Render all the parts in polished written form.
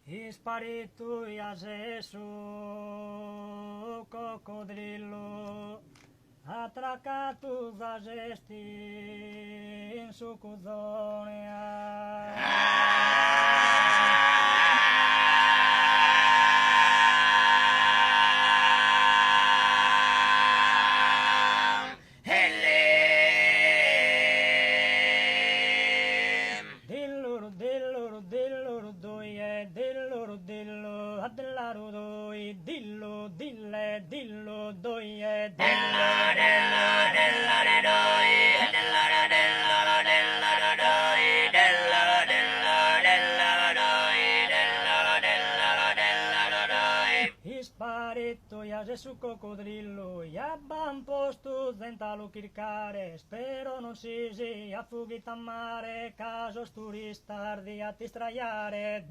Spirito a Gesù, coccodrillo, attraccato da gesti in su dillo, dille, dillo, doie, Spirito a Gesù coccodrillo, abbiamo posto dentro cercare, spero non si sia fuggito a mare, caso turista di a ti straiare.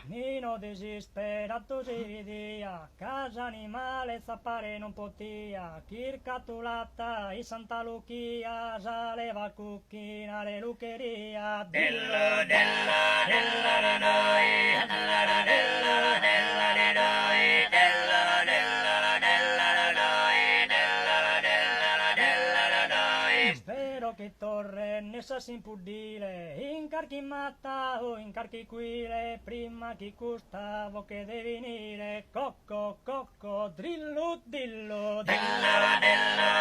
Nino desisperato si vidia, casa animale zappare non potia, chircatulata e Santa Lucia, saleva cucchina le lucheria. Dillo, della, della, noi, della, della, della, noi, della, della, della, noi, della, della, della, noi. Spero che torre nessa simpudile, incarchi matta o incarchi quile, prima chi custavo che devi venire, cocco, cocco, drillo, dillo, della, della.